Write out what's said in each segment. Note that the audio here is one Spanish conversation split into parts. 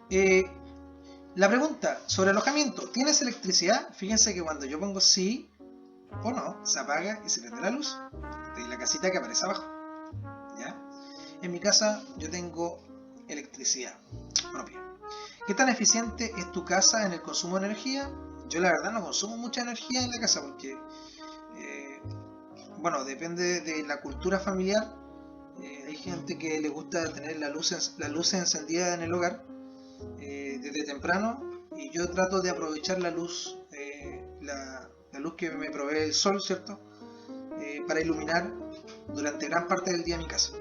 Eh, la pregunta sobre alojamiento, ¿tienes electricidad? Fíjense que cuando yo pongo sí o no, se apaga y se prende la luz de la casita que aparece abajo. ¿Ya? En mi casa yo tengo electricidad propia. ¿Qué tan eficiente es tu casa en el consumo de energía? Yo la verdad no consumo mucha energía en la casa porque, eh, bueno, depende de la cultura familiar. Hay gente que le gusta tener la luz encendida en el hogar desde temprano, y yo trato de aprovechar la luz, la luz que me provee el sol, ¿cierto? Para iluminar durante gran parte del día mi casa.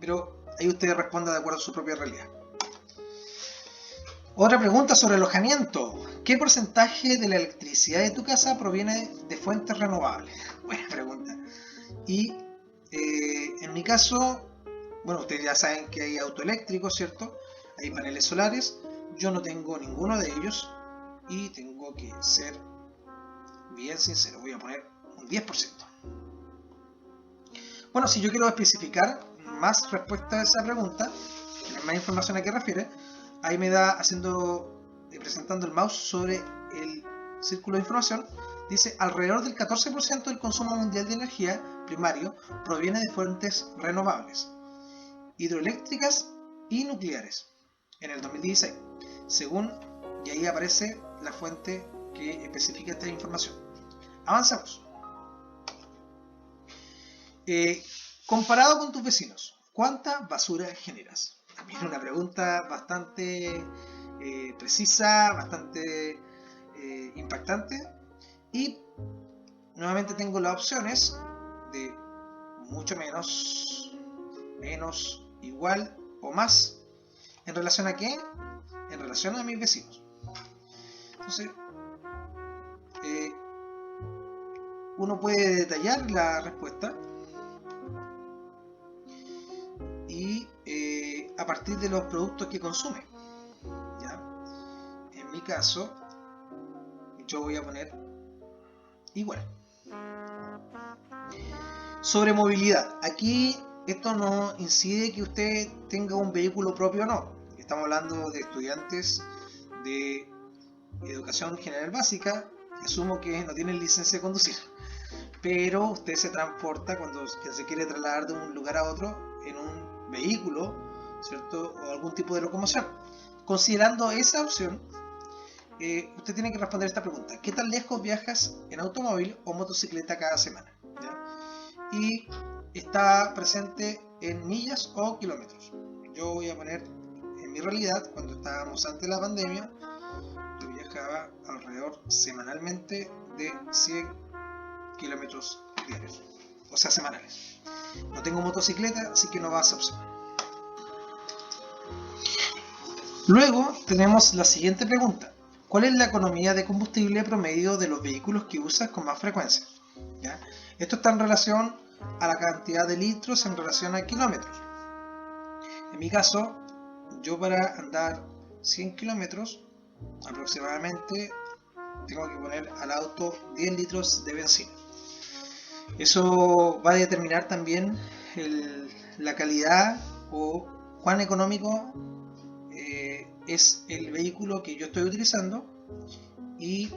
Pero ahí usted responda de acuerdo a su propia realidad. Otra pregunta sobre alojamiento. ¿Qué porcentaje de la electricidad de tu casa proviene de fuentes renovables? Buena pregunta. Y en mi caso, bueno, ustedes ya saben que hay autoeléctricos, ¿cierto? Hay paneles solares. Yo no tengo ninguno de ellos y tengo que ser bien sincero. Voy a poner un 10%. Bueno, si yo quiero especificar más respuesta a esa pregunta, tener más información a qué refiere, ahí me da presentando el mouse sobre el círculo de información. Dice, alrededor del 14% del consumo mundial de energía primario proviene de fuentes renovables, hidroeléctricas y nucleares, en el 2016, según, y ahí aparece la fuente que especifica esta información. Avanzamos. Comparado con tus vecinos, ¿cuánta basura generas? También una pregunta bastante precisa, bastante impactante. Y nuevamente tengo las opciones de mucho menos, menos, igual o más. ¿En relación a qué? En relación a mis vecinos. Entonces, uno puede detallar la respuesta y a partir de los productos que consume. ¿Ya? En mi caso, yo voy a poner igual. Sobre movilidad, aquí esto no incide que usted tenga un vehículo propio o no. Estamos hablando de estudiantes de educación general básica, que asumo que no tienen licencia de conducir, pero usted se transporta cuando se quiere trasladar de un lugar a otro en un vehículo, ¿cierto? O algún tipo de locomoción. Considerando esa opción, usted tiene que responder esta pregunta: ¿qué tan lejos viajas en automóvil o motocicleta cada semana? ¿Ya? Y está presente en millas o kilómetros. Yo voy a poner, en mi realidad, cuando estábamos antes de la pandemia, yo viajaba alrededor semanalmente de 100 kilómetros diarios, o sea, semanales. No tengo motocicleta, así que no va a esa opción. Luego tenemos la siguiente pregunta: ¿cuál es la economía de combustible promedio de los vehículos que usas con más frecuencia? ¿Ya? Esto está en relación a la cantidad de litros en relación a kilómetros. En mi caso, yo para andar 100 kilómetros aproximadamente tengo que poner al auto 10 litros de benzina. Eso va a determinar también la calidad o cuán económico es el vehículo que yo estoy utilizando y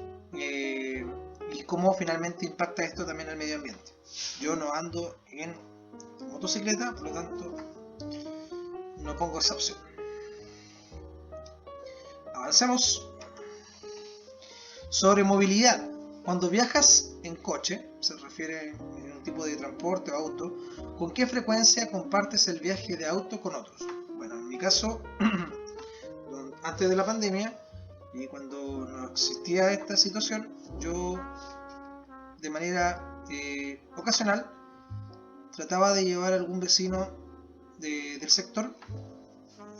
cómo finalmente impacta esto también al medio ambiente. Yo no ando en motocicleta, por lo tanto no pongo esa opción. Avancemos. Sobre movilidad. Cuando viajas en coche, se refiere a un tipo de transporte o auto, ¿con qué frecuencia compartes el viaje de auto con otros? Bueno, en mi caso, antes de la pandemia y cuando no existía esta situación, yo de manera ocasional trataba de llevar a algún vecino del sector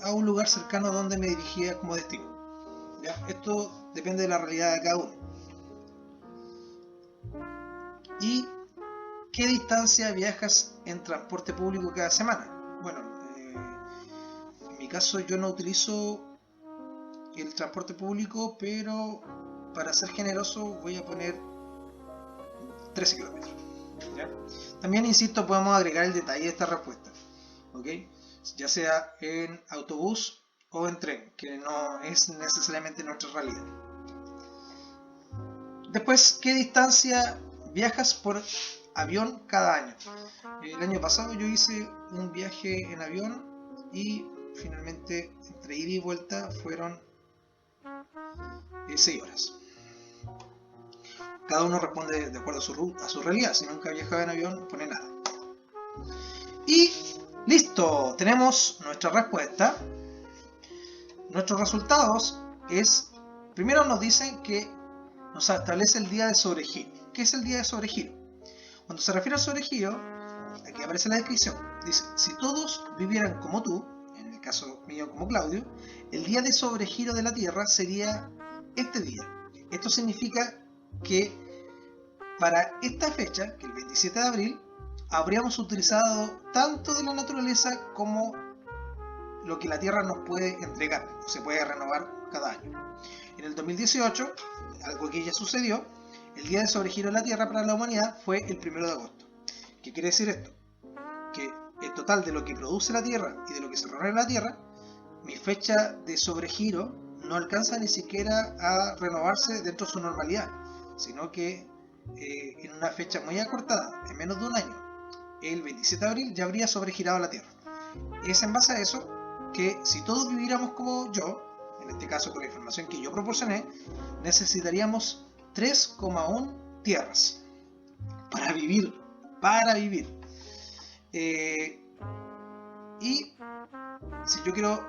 a un lugar cercano donde me dirigía como destino. ¿Ya? Esto depende de la realidad de cada uno. ¿Y qué distancia viajas en transporte público cada semana? Bueno, en mi caso yo no utilizo el transporte público, pero para ser generoso voy a poner 13 kilómetros. ¿Ya? También, insisto, podemos agregar el detalle de esta respuesta, ¿okay? Ya sea en autobús o en tren, que no es necesariamente nuestra realidad. Después, ¿qué distancia viajas por avión cada año? El año pasado yo hice un viaje en avión y finalmente entre ida y vuelta fueron 6 horas. Cada uno responde de acuerdo a su realidad. Si nunca ha viajado en avión, pone nada. Y listo, tenemos nuestra respuesta. Nuestros resultados es, primero nos dicen que nos establece el día de sobregiro. ¿Qué es el día de sobregiro? Cuando se refiere al sobregiro, aquí aparece la descripción. Dice, si todos vivieran como tú, en el caso mío como Claudio, el día de sobregiro de la Tierra sería este día. Esto significa que para esta fecha, que el 27 de abril, habríamos utilizado tanto de la naturaleza como lo que la Tierra nos puede entregar, o se puede renovar cada año. En el 2018, algo que ya sucedió, el día de sobregiro de la Tierra para la humanidad fue el 1 de agosto. ¿Qué quiere decir esto? Que el total de lo que produce la Tierra y de lo que se renueva en la Tierra, mi fecha de sobregiro no alcanza ni siquiera a renovarse dentro de su normalidad, sino que en una fecha muy acortada, en menos de un año, el 27 de abril ya habría sobregirado la Tierra. Es en base a eso que si todos viviéramos como yo, en este caso con la información que yo proporcioné, necesitaríamos 3,1 tierras para vivir. Y si yo quiero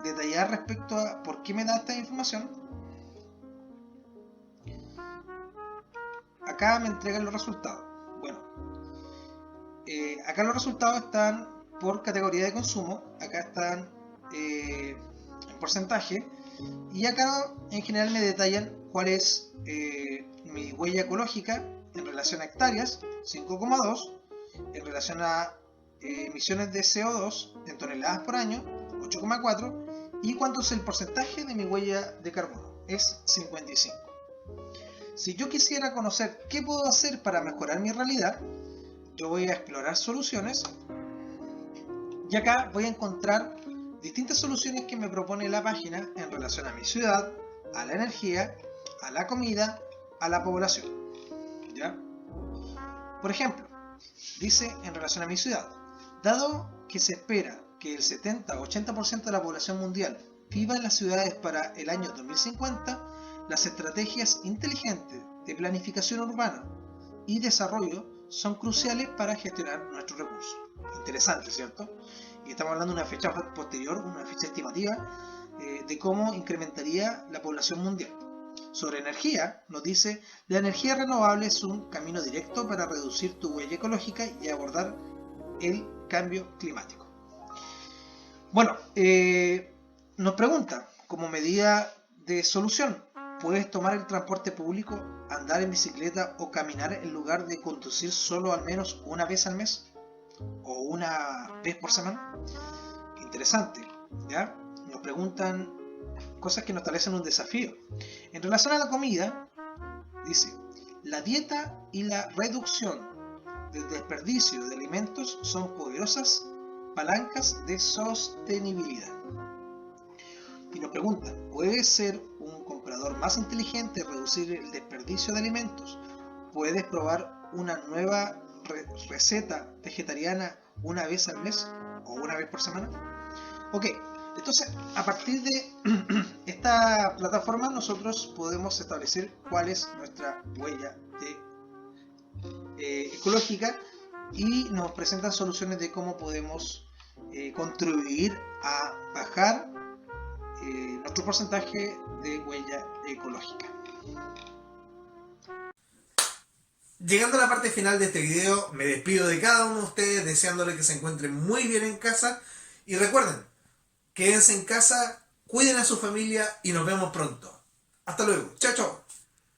detallar respecto a por qué me da esta información, acá me entregan los resultados. Bueno, acá los resultados están por categoría de consumo, acá están en porcentaje, y acá en general me detallan cuál es mi huella ecológica en relación a hectáreas, 5,2, en relación a emisiones de CO2 en toneladas por año, 8,4, y cuánto es el porcentaje de mi huella de carbono, es 55. Si yo quisiera conocer qué puedo hacer para mejorar mi realidad, yo voy a explorar soluciones y acá voy a encontrar distintas soluciones que me propone la página en relación a mi ciudad, a la energía, a la comida, a la población. ¿Ya? Por ejemplo, dice en relación a mi ciudad, dado que se espera que el 70 o 80% de la población mundial viva en las ciudades para el año 2050, las estrategias inteligentes de planificación urbana y desarrollo son cruciales para gestionar nuestros recursos. Interesante, ¿cierto? Y estamos hablando de una fecha posterior, una fecha estimativa de cómo incrementaría la población mundial. Sobre energía, nos dice, la energía renovable es un camino directo para reducir tu huella ecológica y abordar el cambio climático. Bueno, nos pregunta, como medida de solución, ¿puedes tomar el transporte público, andar en bicicleta o caminar en lugar de conducir solo al menos una vez al mes? ¿O una vez por semana? Interesante, ¿ya? Nos preguntan cosas que nos establecen un desafío. En relación a la comida, dice, la dieta y la reducción del desperdicio de alimentos son poderosas palancas de sostenibilidad. Y nos preguntan, ¿puedes ser un comprador más inteligente y reducir el desperdicio de alimentos? ¿Puedes probar una nueva receta vegetariana una vez al mes o una vez por semana? Ok, entonces a partir de esta plataforma nosotros podemos establecer cuál es nuestra huella ecológica y nos presentan soluciones de cómo podemos contribuir a bajar nuestro porcentaje de huella ecológica. Llegando a la parte final de este video, me despido de cada uno de ustedes deseándole que se encuentren muy bien en casa y recuerden, quédense en casa, cuiden a su familia y nos vemos pronto. Hasta luego, chao chao.